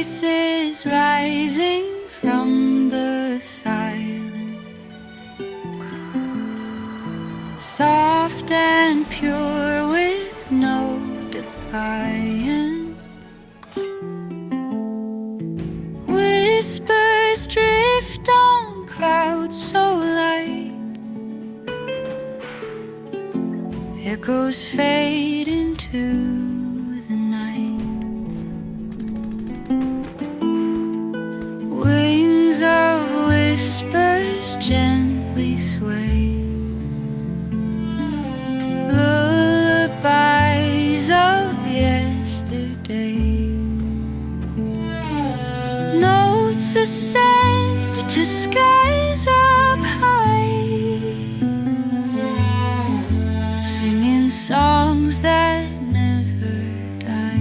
voices rising from the silence, soft and pure with no defiance. Whispers drift on clouds so light, echoes fade into the night. Wings of whispers gently sway, lullabies of yesterday. Notes ascend to skies up high, singing songs that never die.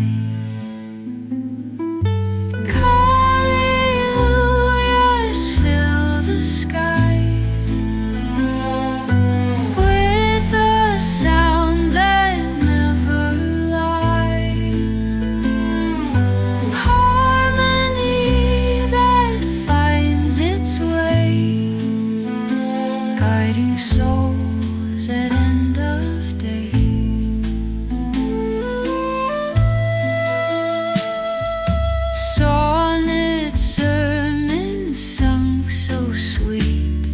Hallelujahs fill the sky with a sound that never lies. Harmony that finds its way, guiding souls at end of day. Sonnet sermons sung so sweet,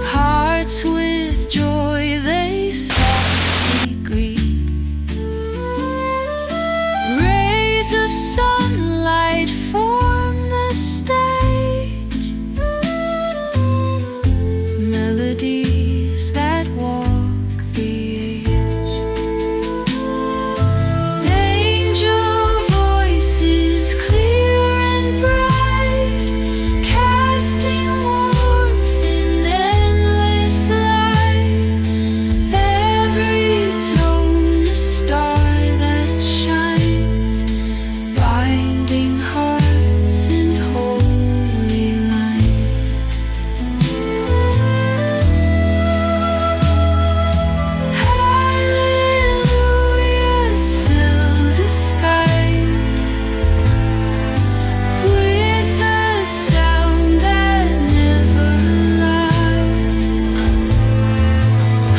hearts with joy they softly greet. Rays of sunlight form the stage, melodies that walk the age. Angel voices clear and bright, casting warmth in endless light. Every tone a star that shines, binding hearts in holy lines. Hallelujahs fill the skies with a sound that never lies.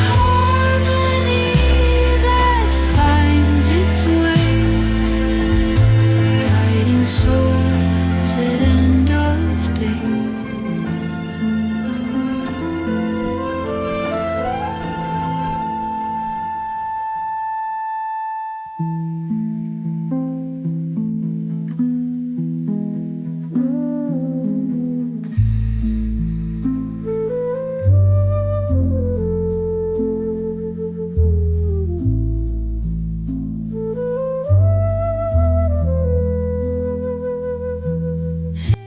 Harmony that finds its way, guiding souls at end of day.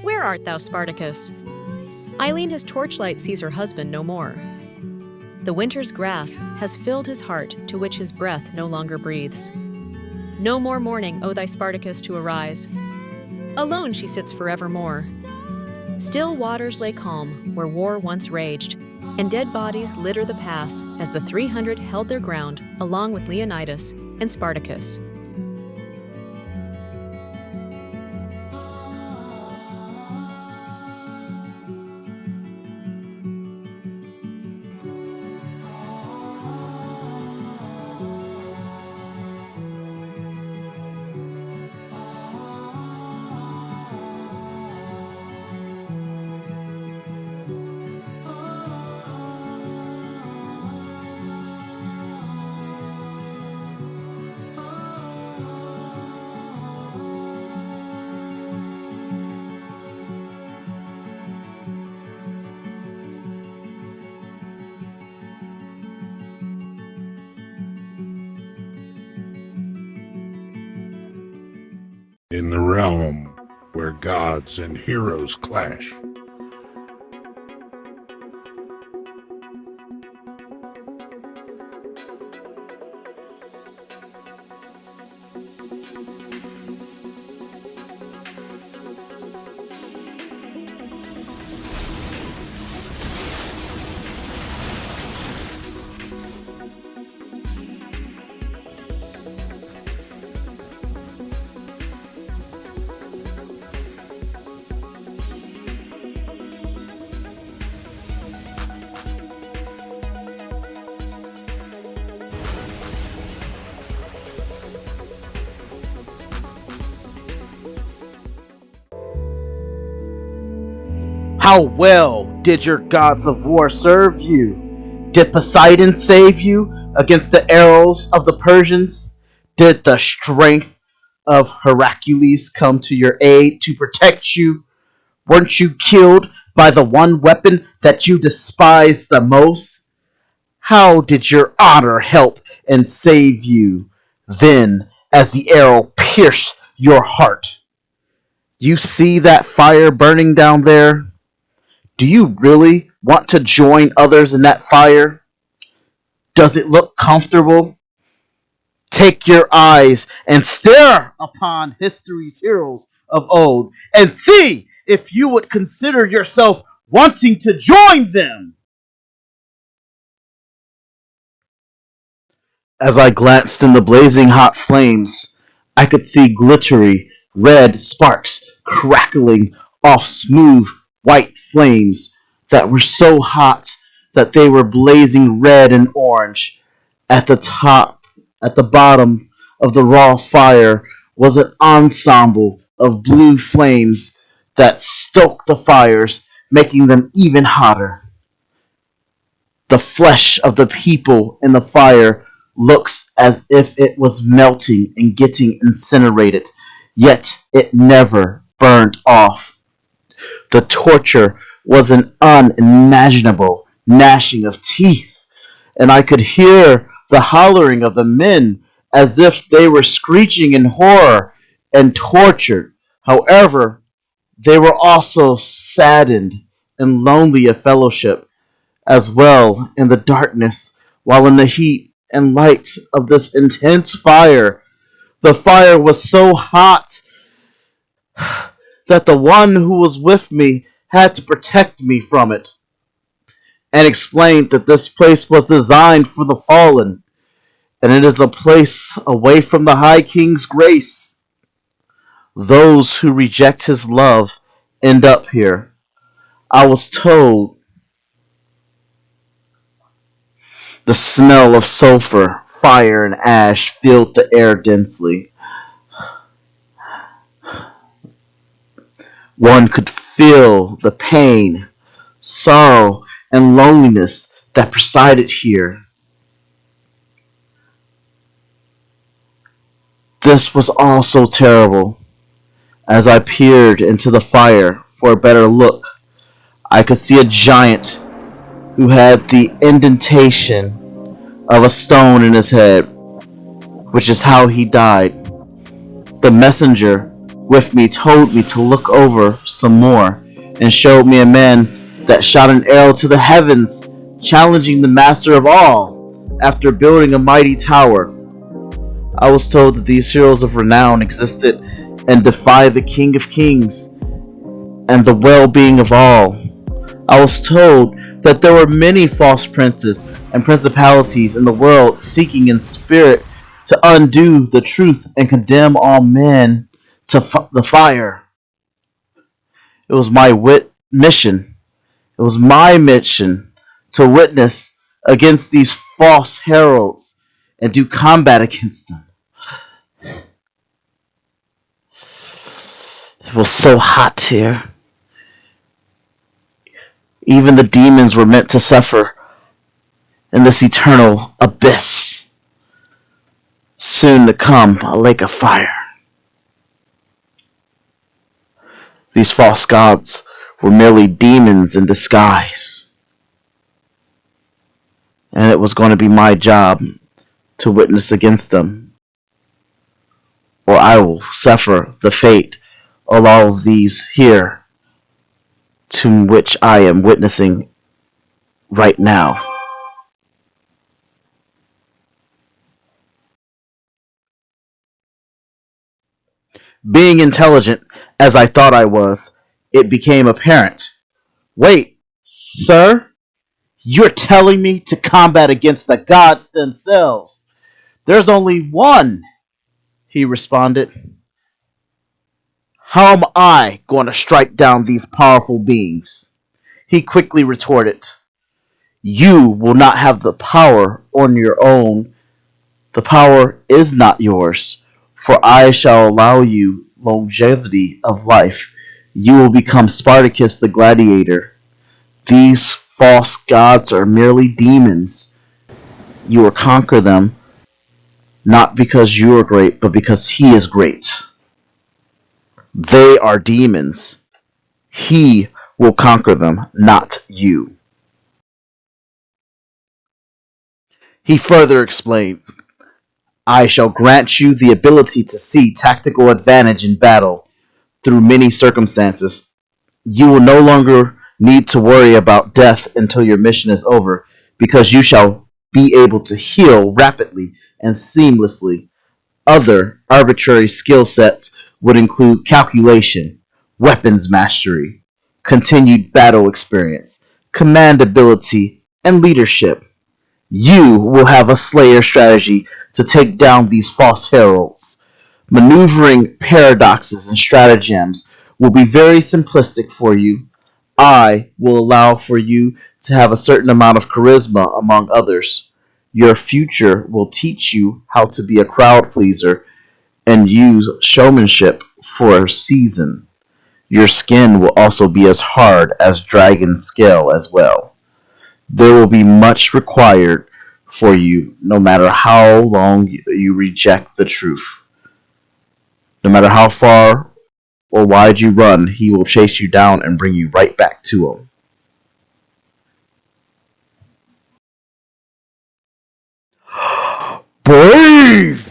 Where art thou, Sparticus? Eileen, his torchlight, sees her husband no more. The winter's grasp has filled his heart, to which his breath no longer breathes. No more mourning, O thy Sparticus, to arise. Alone she sits forevermore. Still waters lay calm where war once raged, and dead bodies litter the pass as the 300 held their ground along with Leonidas and Spartacus. In the realm where gods and heroes clash, How well did your gods of war serve you? Did Poseidon save you against the arrows of the Persians? Did the strength of Hercules come to your aid to protect you? Weren't you killed by the one weapon that you despise the most? How did your honor help and save you then as the arrow pierced your heart? You see that fire burning down there? Do you really want to join others in that fire? Does it look comfortable? Take your eyes and stare upon history's heroes of old and see if you would consider yourself wanting to join them. As I glanced in the blazing hot flames, I could see glittery red sparks crackling off smooth white flames that were so hot that they were blazing red and orange. At the top, at the bottom of the raw fire was an ensemble of blue flames that stoked the fires, making them even hotter. The flesh of the people in the fire looks as if it was melting and getting incinerated, yet it never burned off. The torture was an unimaginable gnashing of teeth, and I could hear the hollering of the men as if they were screeching in horror and tortured. However, they were also saddened and lonely of fellowship as well in the darkness, while in the heat and light of this intense fire. The fire was so hot that the one who was with me had to protect me from it, and explained that this place was designed for the fallen, and it is a place away from the High King's grace. Those who reject his love end up here. I was told the smell of sulfur, fire, and ash filled the air densely. One could feel the pain, sorrow, and loneliness that presided here. This was all so terrible. As I peered into the fire for a better look, I could see a giant who had the indentation of a stone in his head, which is how he died. The messenger with me told me to look over some more and showed me a man that shot an arrow to the heavens, challenging the master of all after building a mighty tower. I was told that these heroes of renown existed and defied the King of Kings and the well-being of all. I was told that there were many false princes and principalities in the world seeking in spirit to undo the truth and condemn all men to the fire. It was my mission. It was my mission to witness against these false heralds and do combat against them. It was so hot here. Even the demons were meant to suffer in this eternal abyss, soon to come a lake of fire. These false gods were merely demons in disguise, and it was going to be my job to witness against them, or I will suffer the fate of all of these here to which I am witnessing right now. Being intelligent as I thought I was, it became apparent. Wait, sir? You're telling me to combat against the gods themselves? There's only one, he responded. How am I going to strike down these powerful beings? He quickly retorted. You will not have the power on your own. The power is not yours, for I shall allow you longevity of life. You will become Spartacus the gladiator. These false gods are merely demons. You will conquer them, not because you are great, but because he is great. They are demons. He will conquer them, not you. He further explained, I shall grant you the ability to see tactical advantage in battle through many circumstances. You will no longer need to worry about death until your mission is over, because you shall be able to heal rapidly and seamlessly. Other arbitrary skill sets would include calculation, weapons mastery, continued battle experience, command ability, and leadership. You will have a Slayer strategy to take down these false heralds. Maneuvering paradoxes and stratagems will be very simplistic for you. I will allow for you to have a certain amount of charisma among others. Your future will teach you how to be a crowd pleaser and use showmanship for a season. Your skin will also be as hard as dragon scale as well. There will be much required for you no matter how long you reject the truth. No matter how far or wide you run, he will chase you down and bring you right back to him. Breathe!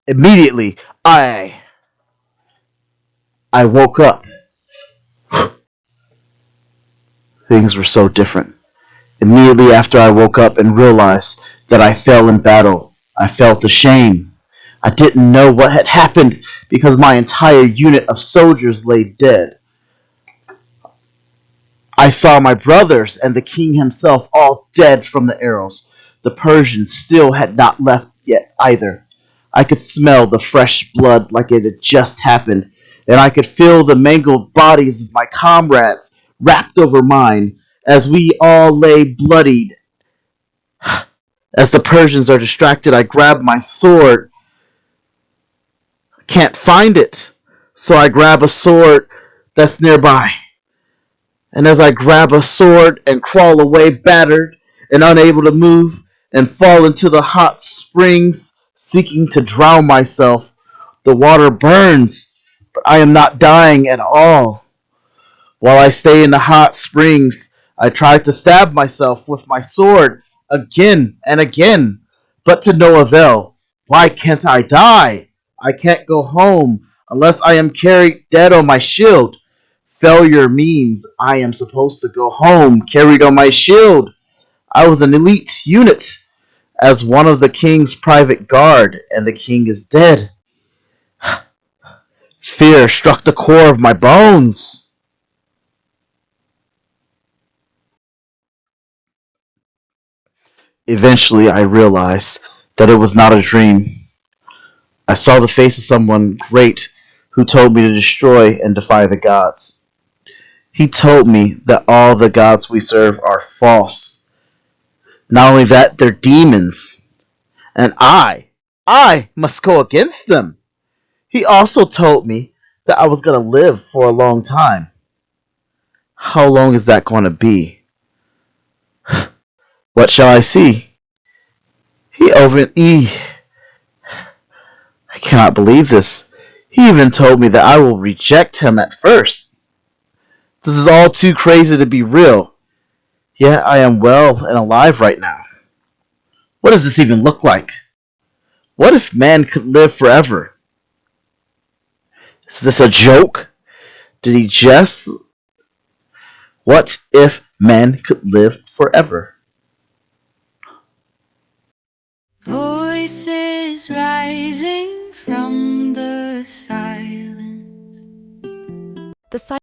Immediately, I woke up. Things were so different. Immediately after I woke up and realized that I fell in battle, I felt ashamed. I didn't know what had happened because my entire unit of soldiers lay dead. I saw my brothers and the king himself all dead from the arrows. The Persians still had not left yet either. I could smell the fresh blood like it had just happened, and I could feel the mangled bodies of my comrades wrapped over mine as we all lay bloodied. As the Persians are distracted, I grab my sword. I can't find it, so I grab a sword that's nearby. And as I grab a sword and crawl away battered and unable to move and fall into the hot springs, seeking to drown myself, the water burns, but I am not dying at all. While I stay in the hot springs, I try to stab myself with my sword again and again, but to no avail. Why can't I die? I can't go home unless I am carried dead on my shield. Failure means I am supposed to go home carried on my shield. I was an elite unit as one of the king's private guard, and the king is dead. Fear struck the core of my bones. Eventually, I realized that it was not a dream. I saw the face of someone great who told me to destroy and defy the gods. He told me that all the gods we serve are false. Not only that, they're demons. And I must go against them. He also told me that I was going to live for a long time. How long is that going to be? What shall I see? I cannot believe this. He even told me that I will reject him at first. This is all too crazy to be real. Yet I am well and alive right now. What does this even look like? What if man could live forever? Is this a joke? Did he jest? What if men could live forever? Voices rising from the silence. The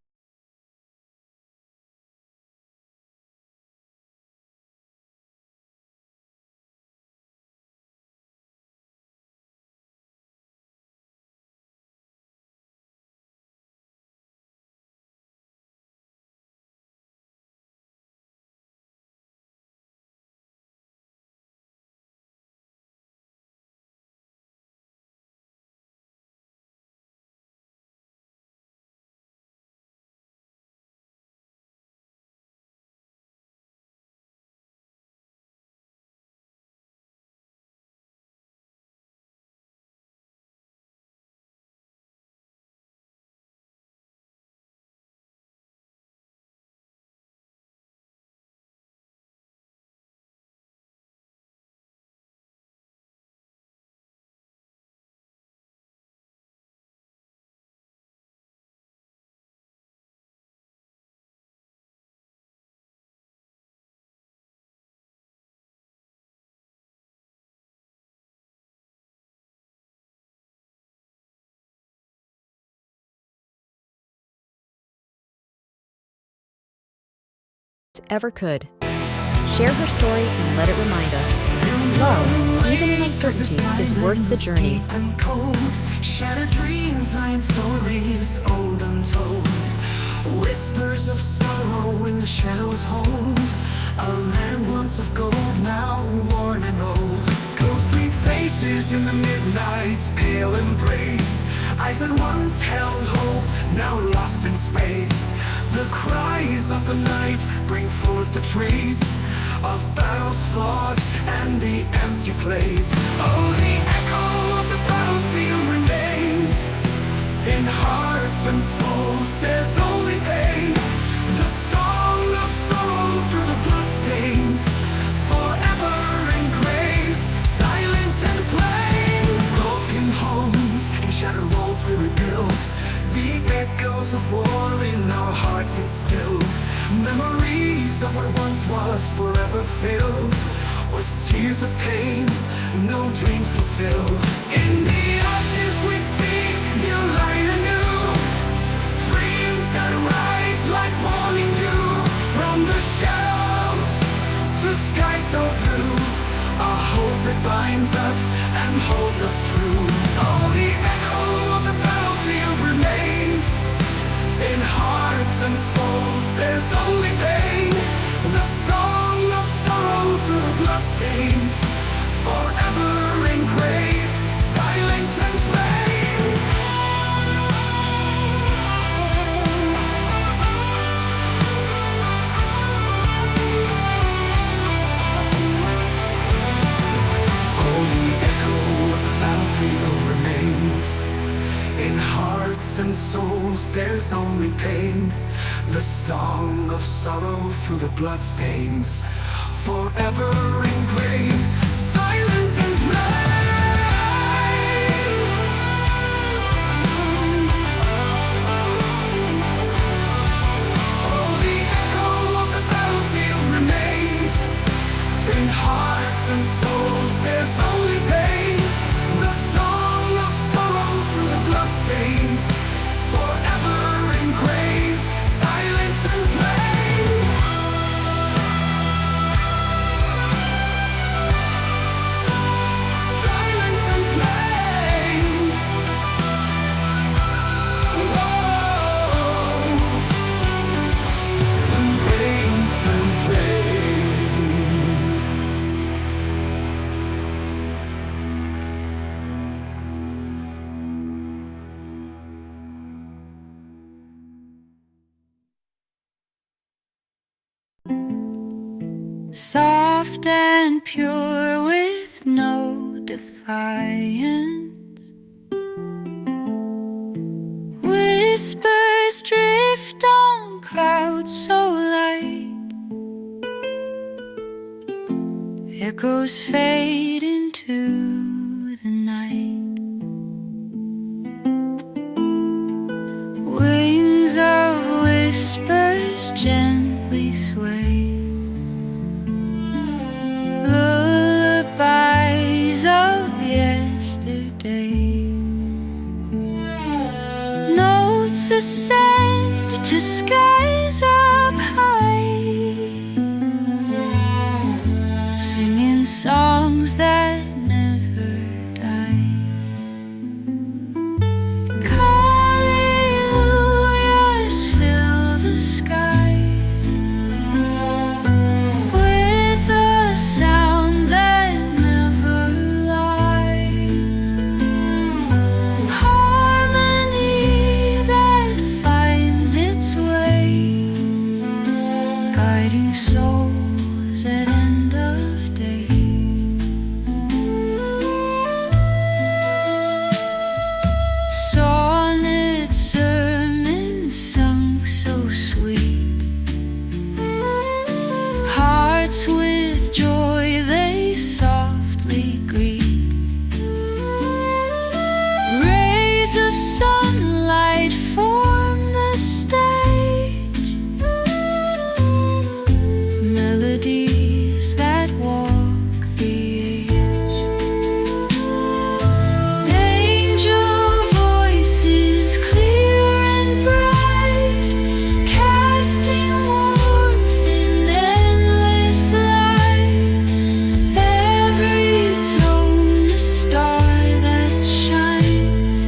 ever could. Share her story and let it remind us. Love, even in uncertainty, is worth the journey. Shattered dreams, lying stories, old untold. Whispers of sorrow in the shadows hold. A land once of gold, now worn and old. Ghostly faces in the midnight's pale embrace. Eyes that once held hope, now lost in space. The cries of the night bring forth the trace of battles fought and the empty place. Oh, the echo of the battlefield remains. In hearts and souls there's only pain. The song of sorrow through the bloodstains, forever engraved, silent and plain. Broken homes and shattered walls we rebuild. The echoes of war in our hearts instilled. Memories of what once was forever filled with tears of pain, no dreams fulfilled. In the ashes we see new light anew. Dreams that rise like morning dew. From the shadows to sky so blue, a hope that binds us and holds us true. Oh, the echo of the battlefield remains. In hearts and souls there's only pain. The song of sorrow through the bloodstains, forever engraved, silent and plain. Oh, the echo of the battlefield remains. In hearts and souls there's only pain. The song of sorrow through the bloodstains, forever engraved, silent and plain. Oh, the echo of the battlefield remains. In hearts and souls there's only pain. The song of sorrow through the bloodstains, forever engraved, silent and plain. Silent and plain. Whoa. Great and plain. Soft and pure with no defiance. Whispers drift on clouds so light. echoes fade into the night. Wings of whispers gently sway, lullabies of yesterday. Notes ascend to skies up high, singing songs that never die. Hallelujahs fill the sky with a sound that never lies. Harmony that finds its way, guiding souls at end of day. Sonnet sermons sung so sweet, hearts with joy they softly greet. Rays of sunlight form the stage, melodies that walk the age. Angel voices clear and bright, casting warmth in endless light. Every tone a star that shines,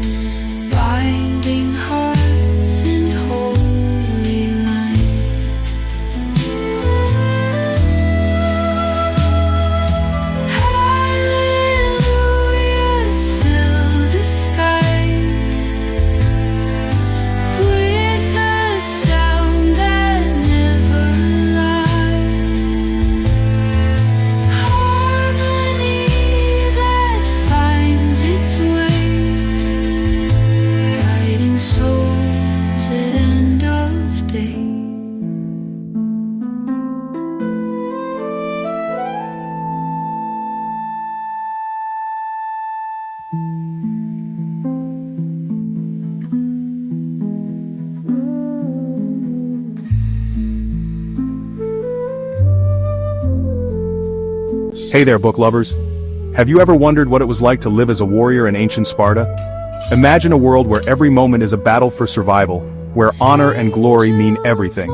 binding hearts in holy line. Hallelujahs fill the skies with a sound that never lies. Harmony that finds its way, guiding souls at end of day. Hey there, book lovers. Have you ever wondered what it was like to live as a warrior in ancient Sparta? Imagine a world where every moment is a battle for survival, where honor and glory mean everything.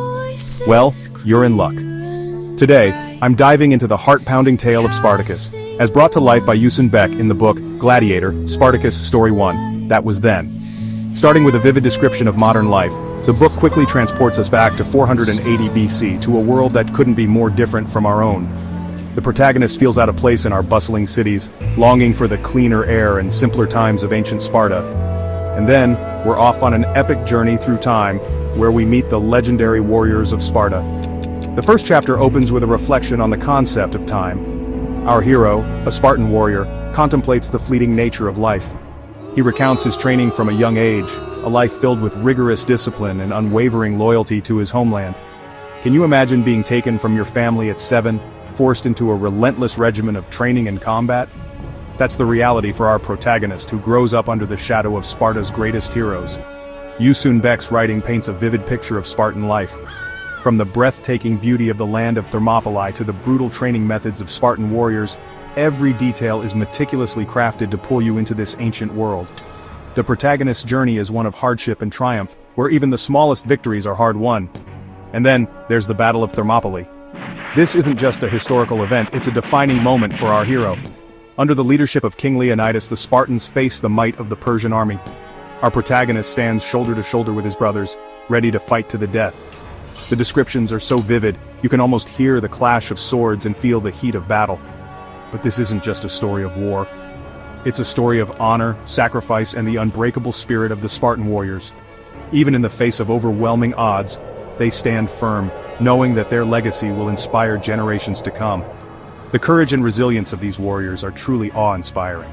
Well, you're in luck. Today, I'm diving into the heart-pounding tale of Spartacus, as brought to life by Yusun Beck in the book Gladiator, Spartacus, Story 1, That Was Then. Starting with a vivid description of modern life, the book quickly transports us back to 480 BC to a world that couldn't be more different from our own. The protagonist feels out of place in our bustling cities, longing for the cleaner air and simpler times of ancient Sparta. And then, we're off on an epic journey through time, where we meet the legendary warriors of Sparta. The first chapter opens with a reflection on the concept of time. Our hero, a Spartan warrior, contemplates the fleeting nature of life. He recounts his training from a young age, a life filled with rigorous discipline and unwavering loyalty to his homeland. Can you imagine being taken from your family at 7, forced into a relentless regimen of training and combat? That's the reality for our protagonist, who grows up under the shadow of Sparta's greatest heroes. Yusun Beck's writing paints a vivid picture of Spartan life. From the breathtaking beauty of the land of Thermopylae to the brutal training methods of Spartan warriors, every detail is meticulously crafted to pull you into this ancient world. The protagonist's journey is one of hardship and triumph, where even the smallest victories are hard-won. And then, there's the Battle of Thermopylae. This isn't just a historical event, it's a defining moment for our hero. Under the leadership of King Leonidas, the Spartans face the might of the Persian army. Our protagonist stands shoulder to shoulder with his brothers, ready to fight to the death. The descriptions are so vivid, you can almost hear the clash of swords and feel the heat of battle. But this isn't just a story of war. It's a story of honor, sacrifice, and the unbreakable spirit of the Spartan warriors. Even in the face of overwhelming odds, they stand firm, knowing that their legacy will inspire generations to come. The courage and resilience of these warriors are truly awe-inspiring.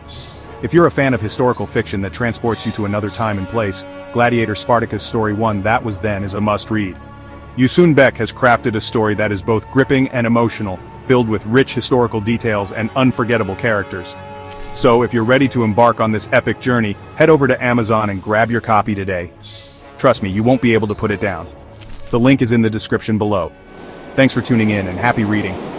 If you're a fan of historical fiction that transports you to another time and place, Gladiator Spartacus Story 1 That Was Then is a must-read. Yusun Beck has crafted a story that is both gripping and emotional, filled with rich historical details and unforgettable characters. So, if you're ready to embark on this epic journey, head over to Amazon and grab your copy today. Trust me, you won't be able to put it down. The link is in the description below. Thanks for tuning in and happy reading.